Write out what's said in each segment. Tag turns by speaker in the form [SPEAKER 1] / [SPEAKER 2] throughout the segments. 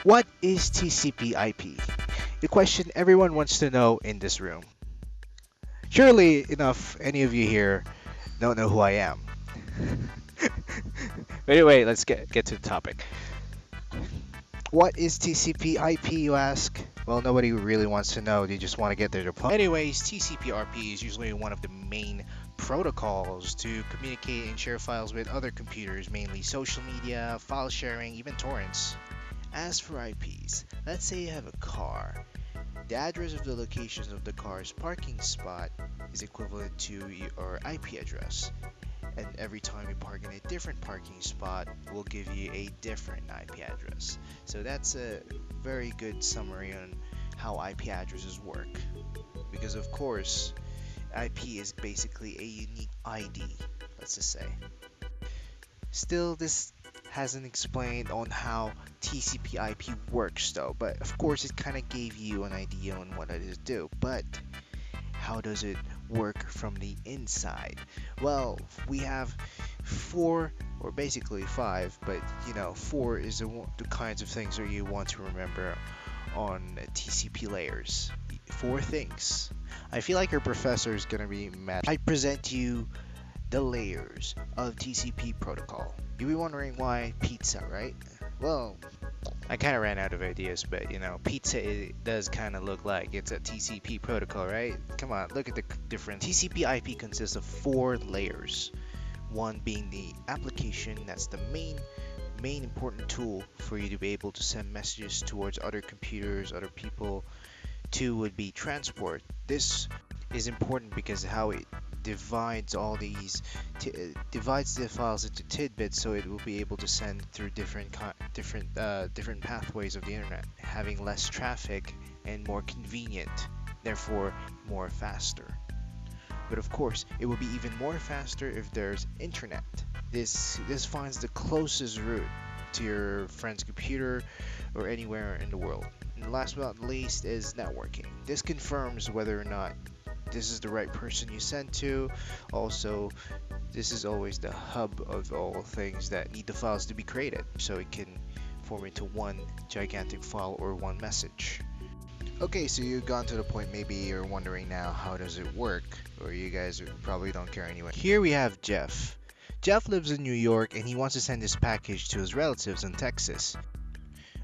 [SPEAKER 1] What is TCP/IP? The question everyone wants to know in this room. Surely enough, any of you here don't know who I am. But anyway, let's get to the topic. What is TCP/IP, you ask? Well, nobody really wants to know. They just want to get their diploma. Anyways, TCP/IP is usually one of the main protocols to communicate and share files with other computers, mainly social media, file sharing, even torrents. As for IPs, let's say you have a car. The address of the locations of the car's parking spot is equivalent to your IP address. And every time you park in a different parking spot, will give you a different IP address. So that's a very good summary on how IP addresses work. Because of course, IP is basically a unique ID, let's just say. Still, this hasn't explained on how TCP/IP works though, but of course it kind of gave you an idea on what it is do. But how does it work from the inside? Well, we have four, or basically five, but four is the kinds of things that you want to remember on TCP layers. Four things. I feel like your professor is gonna be mad. I present you the layers of TCP protocol. You'll be wondering why pizza, right? Well, I kind of ran out of ideas, but pizza does kind of look like it's a TCP protocol, right? Come on, look at the difference. TCP/IP consists of four layers. One being the application, that's the main important tool for you to be able to send messages towards other computers, other people. Two would be transport. This is important because how it divides divides the files into tidbits, so it will be able to send through different pathways of the internet, having less traffic and more convenient, therefore more faster. But of course, it will be even more faster if there's internet. This finds the closest route to your friend's computer or anywhere in the world. And last but not least is networking. This confirms whether or not this is the right person you send to. Also, this is always the hub of all things that need the files to be created, so it can form into one gigantic file or one message. Okay, so you've gone to the point maybe you're wondering now, how does it work? Or you guys probably don't care anyway. Here we have Jeff. Jeff lives in New York and he wants to send his package to his relatives in Texas.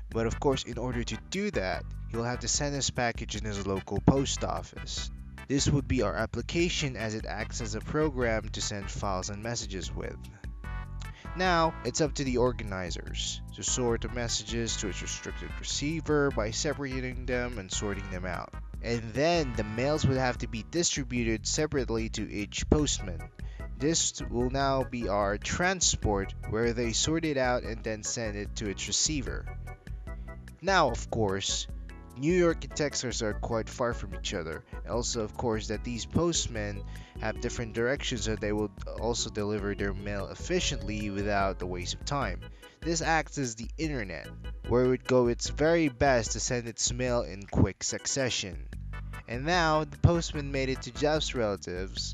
[SPEAKER 1] But of course, in order to do that, he'll have to send his package in his local post office. This would be our application, as it acts as a program to send files and messages with. Now, it's up to the organizers to sort the messages to its restricted receiver by separating them and sorting them out. And then the mails would have to be distributed separately to each postman. This will now be our transport, where they sort it out and then send it to its receiver. Now, of course, New York and Texas are quite far from each other. Also, of course, that these postmen have different directions, so they will also deliver their mail efficiently without the waste of time. This acts as the internet, where it would go its very best to send its mail in quick succession. And now, the postman made it to Jeff's relatives,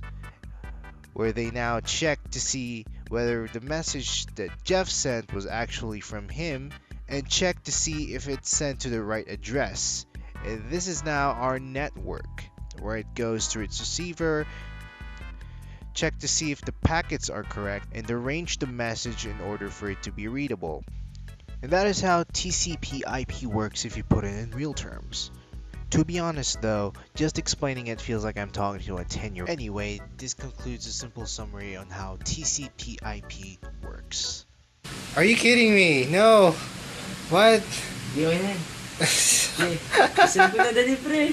[SPEAKER 1] where they now check to see whether the message that Jeff sent was actually from him, and check to see if it's sent to the right address. And this is now our network, where it goes through its receiver, check to see if the packets are correct, and arrange the message in order for it to be readable. And that is how TCP/IP works if you put it in real terms. To be honest though, just explaining it feels like I'm talking to a 10-year-old. Anyway, this concludes a simple summary on how TCP/IP works. Are you kidding me? No! What?
[SPEAKER 2] Di okay na yan. Sige, isang ko na dali pre.